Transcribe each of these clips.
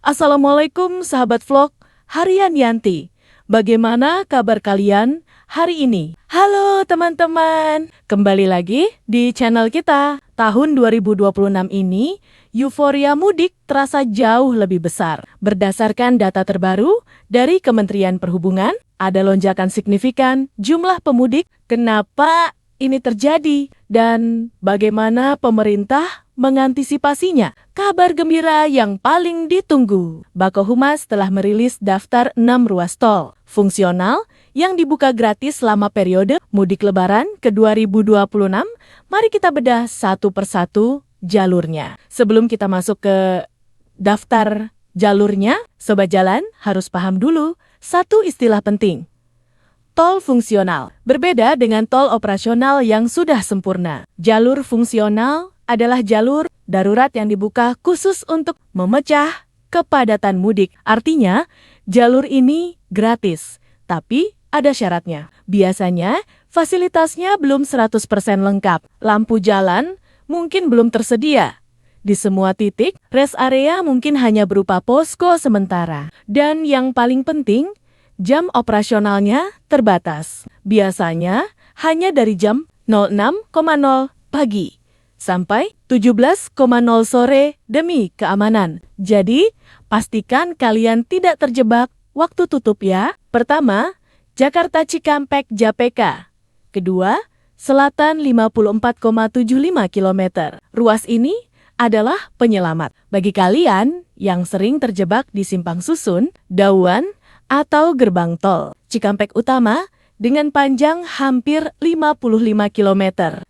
Assalamualaikum sahabat vlog Harian Yanti. Bagaimana kabar kalian hari ini? Halo teman-teman, kembali lagi di channel kita. Tahun 2026 ini, euforia mudik terasa jauh lebih besar. Berdasarkan data terbaru dari Kementerian Perhubungan, ada lonjakan signifikan jumlah pemudik. Kenapa ini terjadi dan bagaimana pemerintah mengantisipasinya? Kabar gembira yang paling ditunggu. Bakohumas telah merilis daftar 6 ruas tol fungsional yang dibuka gratis selama periode mudik lebaran ke 2026. Mari kita bedah satu persatu jalurnya. Sebelum kita masuk ke daftar jalurnya, sobat jalan harus paham dulu satu istilah penting. Tol fungsional berbeda dengan tol operasional yang sudah sempurna. Jalur fungsional adalah jalur darurat yang dibuka khusus untuk memecah kepadatan mudik. Artinya, jalur ini gratis, tapi ada syaratnya. Biasanya, fasilitasnya belum 100% lengkap. Lampu jalan mungkin belum tersedia. Di semua titik, rest area mungkin hanya berupa posko sementara. Dan yang paling penting, jam operasionalnya terbatas. Biasanya hanya dari jam 06.00 pagi sampai 17.00 sore demi keamanan. Jadi, pastikan kalian tidak terjebak waktu tutup ya. Pertama, Jakarta Cikampek JAPK. Kedua, Selatan 54,75 km. Ruas ini adalah penyelamat bagi kalian yang sering terjebak di simpang susun, dauan, atau gerbang tol. Cikampek Utama dengan panjang hampir 55 km.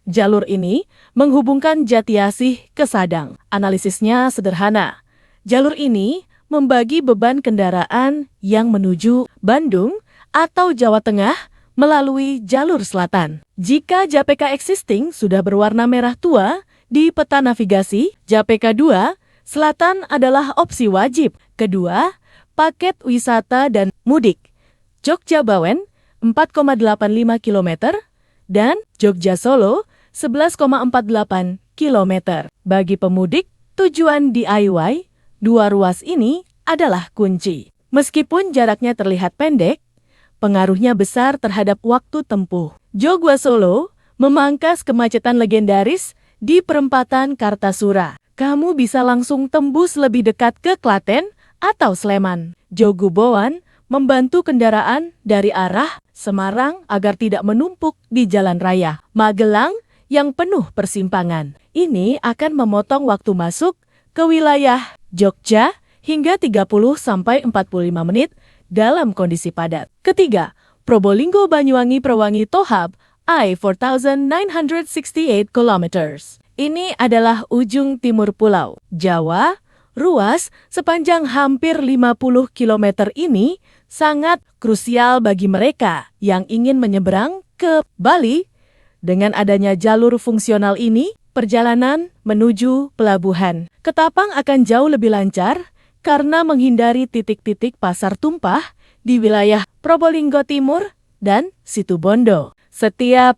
Jalur ini menghubungkan Jatiasih ke Sadang. Analisisnya sederhana. Jalur ini membagi beban kendaraan yang menuju Bandung atau Jawa Tengah melalui jalur selatan. Jika JAPK existing sudah berwarna merah tua di peta navigasi, JAPK 2 selatan adalah opsi wajib. Kedua, paket wisata dan mudik. Jogja Bawen 4,85 km dan Jogja Solo 11,48 km. Bagi pemudik tujuan DIY, dua ruas ini adalah kunci. Meskipun jaraknya terlihat pendek, pengaruhnya besar terhadap waktu tempuh. Jogja Solo memangkas kemacetan legendaris di perempatan Kartasura. Kamu bisa langsung tembus lebih dekat ke Klaten atau Sleman. Jogobowan membantu kendaraan dari arah Semarang agar tidak menumpuk di jalan raya. Magelang yang penuh persimpangan. Ini akan memotong waktu masuk ke wilayah Jogja hingga 30-45 menit dalam kondisi padat. Ketiga, Probolinggo Banyuwangi Perwangi Tohab I-4968 km. Ini adalah ujung timur pulau Jawa. Ruas sepanjang hampir 50 km ini sangat krusial bagi mereka yang ingin menyeberang ke Bali. Dengan adanya jalur fungsional ini, perjalanan menuju pelabuhan Ketapang akan jauh lebih lancar karena menghindari titik-titik pasar tumpah di wilayah Probolinggo Timur dan Situbondo. Setiap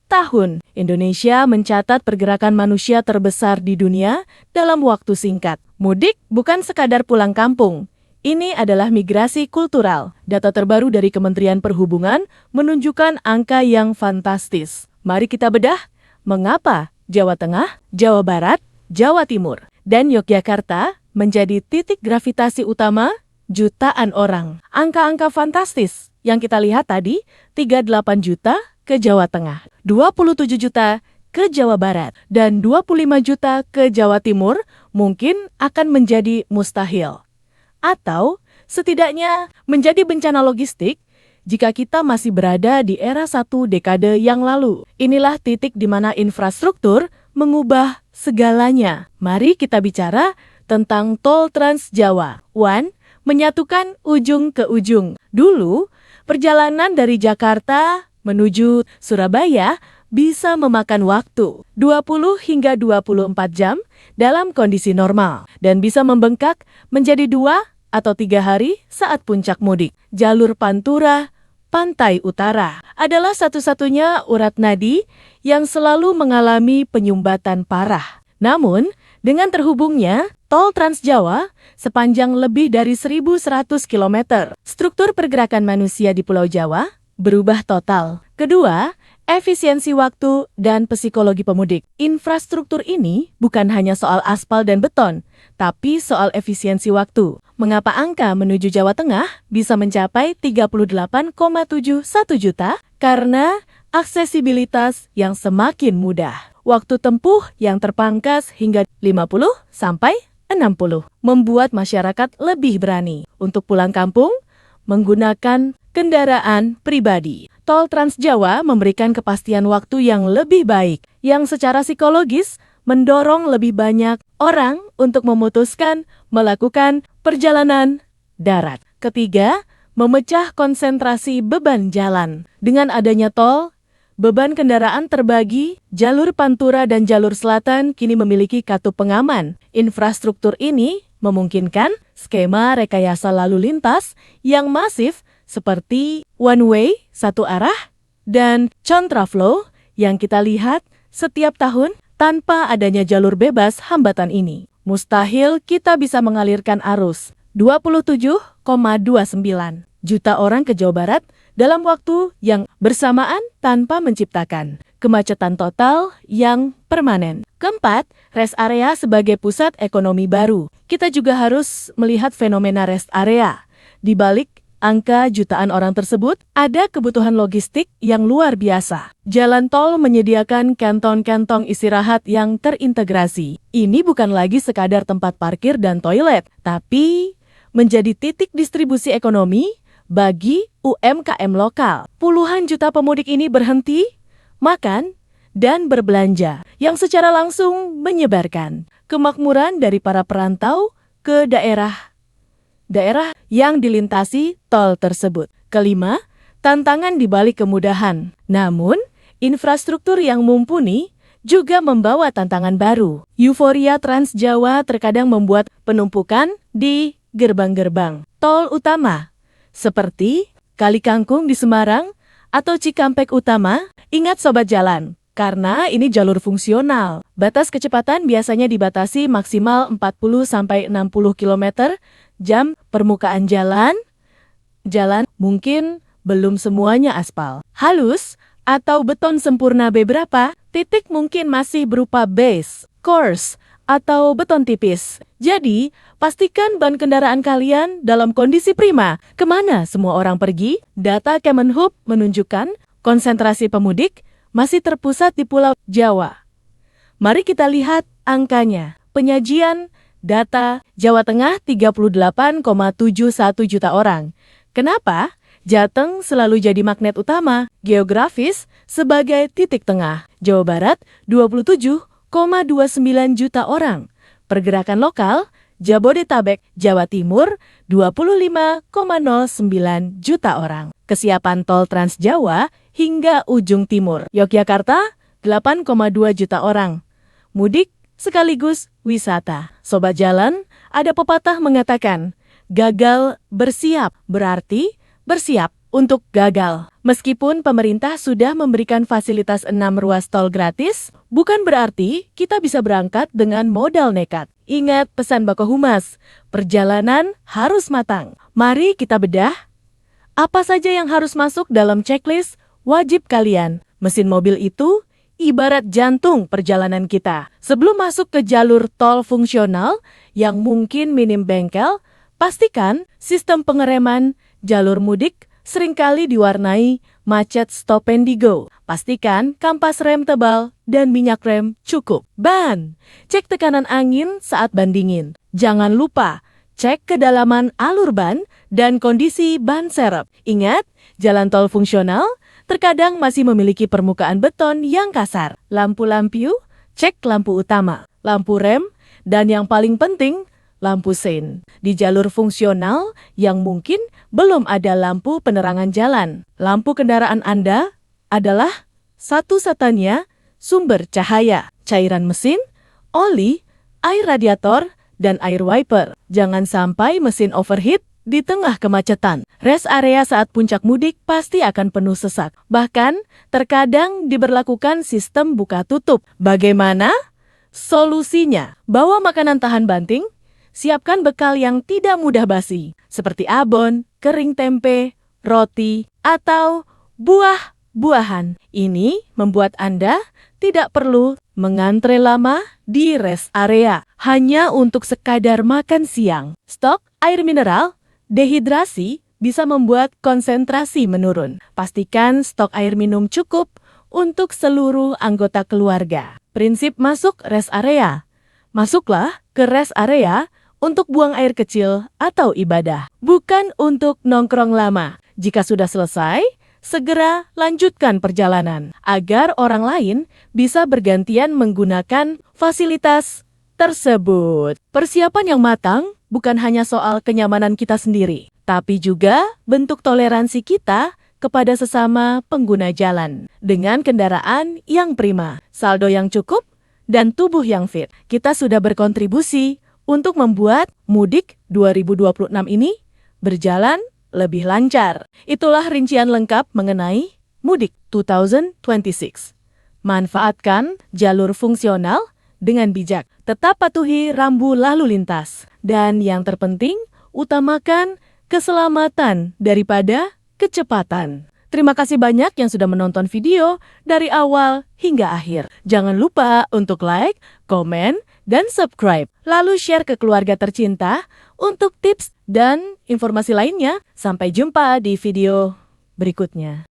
tahun, Indonesia mencatat pergerakan manusia terbesar di dunia dalam waktu singkat. Mudik bukan sekadar pulang kampung. Ini adalah migrasi kultural. Data terbaru dari Kementerian Perhubungan menunjukkan angka yang fantastis. Mari kita bedah mengapa Jawa Tengah, Jawa Barat, Jawa Timur, dan Yogyakarta menjadi titik gravitasi utama jutaan orang. Angka-angka fantastis yang kita lihat tadi, 38 juta ke Jawa Tengah, 27 juta ke Jawa Barat, dan 25 juta ke Jawa Timur mungkin akan menjadi mustahil. Atau setidaknya menjadi bencana logistik jika kita masih berada di era satu dekade yang lalu. Inilah titik di mana infrastruktur mengubah segalanya. Mari kita bicara tentang Tol Trans Jawa. One, menyatukan ujung ke ujung. Dulu, perjalanan dari Jakarta menuju Surabaya bisa memakan waktu 20 hingga 24 jam dalam kondisi normal dan bisa membengkak menjadi 2 atau 3 hari saat puncak mudik. Jalur Pantura, Pantai Utara adalah satu-satunya urat nadi yang selalu mengalami penyumbatan parah. Namun, dengan terhubungnya Tol Trans Jawa sepanjang lebih dari 1.100 km. Struktur pergerakan manusia di Pulau Jawa berubah total. Kedua, efisiensi waktu dan psikologi pemudik. Infrastruktur ini bukan hanya soal aspal dan beton, tapi soal efisiensi waktu. Mengapa angka menuju Jawa Tengah bisa mencapai 38,71 juta? Karena aksesibilitas yang semakin mudah. Waktu tempuh yang terpangkas hingga 50 sampai 60 membuat masyarakat lebih berani untuk pulang kampung menggunakan kendaraan pribadi. Tol Trans Jawa memberikan kepastian waktu yang lebih baik, yang secara psikologis mendorong lebih banyak orang untuk memutuskan melakukan perjalanan darat. Ketiga, memecah konsentrasi beban jalan. Dengan adanya tol, beban kendaraan terbagi, jalur Pantura dan jalur selatan kini memiliki katup pengaman. Infrastruktur ini memungkinkan skema rekayasa lalu lintas yang masif seperti one way, satu arah, dan contraflow yang kita lihat setiap tahun tanpa adanya jalur bebas hambatan ini. Mustahil kita bisa mengalirkan arus 27,29 juta orang ke Jawa Barat dalam waktu yang bersamaan tanpa menciptakan kemacetan total yang permanen. Keempat, rest area sebagai pusat ekonomi baru. Kita juga harus melihat fenomena rest area. Di balik angka jutaan orang tersebut, ada kebutuhan logistik yang luar biasa. Jalan tol menyediakan kantong-kantong istirahat yang terintegrasi. Ini bukan lagi sekadar tempat parkir dan toilet, tapi menjadi titik distribusi ekonomi bagi UMKM lokal. Puluhan juta pemudik ini berhenti, makan, dan berbelanja, yang secara langsung menyebarkan kemakmuran dari para perantau ke daerah yang dilintasi tol tersebut. Kelima, tantangan di balik kemudahan. Namun, infrastruktur yang mumpuni juga membawa tantangan baru. Euforia Trans Jawa terkadang membuat penumpukan di gerbang-gerbang tol utama, seperti Kali Kangkung di Semarang atau Cikampek Utama. Ingat sobat jalan, karena ini jalur fungsional. Batas kecepatan biasanya dibatasi maksimal 40-60 km/jam. Permukaan jalan mungkin belum semuanya aspal halus atau beton sempurna. Beberapa titik mungkin masih berupa base, course, atau beton tipis. Jadi, pastikan ban kendaraan kalian dalam kondisi prima. Kemana semua orang pergi? Data Kemenhub menunjukkan konsentrasi pemudik masih terpusat di Pulau Jawa. Mari kita lihat angkanya. Penyajian data Jawa Tengah 38,71 juta orang. Kenapa? Jateng selalu jadi magnet utama, geografis sebagai titik tengah. Jawa Barat 27,29 juta orang. Pergerakan lokal, Jabodetabek, Jawa Timur 25,09 juta orang. Kesiapan tol Trans Jawa hingga ujung timur. Yogyakarta 8,2 juta orang. Mudik sekaligus wisata. Sobat jalan, ada pepatah mengatakan, gagal bersiap berarti bersiap untuk gagal. Meskipun pemerintah sudah memberikan fasilitas 6 ruas tol gratis, bukan berarti kita bisa berangkat dengan modal nekat. Ingat pesan Bako Humas, perjalanan harus matang. Mari kita bedah apa saja yang harus masuk dalam checklist wajib kalian. Mesin mobil itu ibarat jantung perjalanan kita. Sebelum masuk ke jalur tol fungsional yang mungkin minim bengkel, pastikan sistem pengereman jalur mudik seringkali diwarnai macet stop and go. Pastikan kampas rem tebal dan minyak rem cukup. Ban, cek tekanan angin saat ban dingin. Jangan lupa cek kedalaman alur ban dan kondisi ban serep. Ingat, jalan tol fungsional terkadang masih memiliki permukaan beton yang kasar. Lampu-lampu, cek lampu utama, lampu rem, dan yang paling penting, lampu sein. Di jalur fungsional yang mungkin belum ada lampu penerangan jalan. Lampu kendaraan Anda adalah satu-satunya sumber cahaya. Cairan mesin, oli, air radiator, dan air wiper. Jangan sampai mesin overheat di tengah kemacetan. Rest area saat puncak mudik pasti akan penuh sesak. Bahkan, terkadang diberlakukan sistem buka tutup. Bagaimana? Solusinya, bawa makanan tahan banting, Siapkan bekal yang tidak mudah basi, seperti abon, kering tempe, roti, atau buah-buahan. Ini membuat Anda tidak perlu mengantre lama di rest area hanya untuk sekadar makan siang. Stok air mineral, dehidrasi bisa membuat konsentrasi menurun. Pastikan stok air minum cukup untuk seluruh anggota keluarga. Prinsip masuk rest area. Masuklah ke rest area untuk buang air kecil atau ibadah, bukan untuk nongkrong lama. Jika sudah selesai, segera lanjutkan perjalanan agar orang lain bisa bergantian menggunakan fasilitas tersebut. Persiapan yang matang bukan hanya soal kenyamanan kita sendiri, tapi juga bentuk toleransi kita kepada sesama pengguna jalan. Dengan kendaraan yang prima, saldo yang cukup, dan tubuh yang fit, kita sudah berkontribusi untuk membuat mudik 2026 ini berjalan lebih lancar. Itulah rincian lengkap mengenai mudik 2026. Manfaatkan jalur fungsional dengan bijak. Tetap patuhi rambu lalu lintas. Dan yang terpenting, utamakan keselamatan daripada kecepatan. Terima kasih banyak yang sudah menonton video dari awal hingga akhir. Jangan lupa untuk like, komen, dan subscribe. Lalu share ke keluarga tercinta untuk tips dan informasi lainnya. Sampai jumpa di video berikutnya.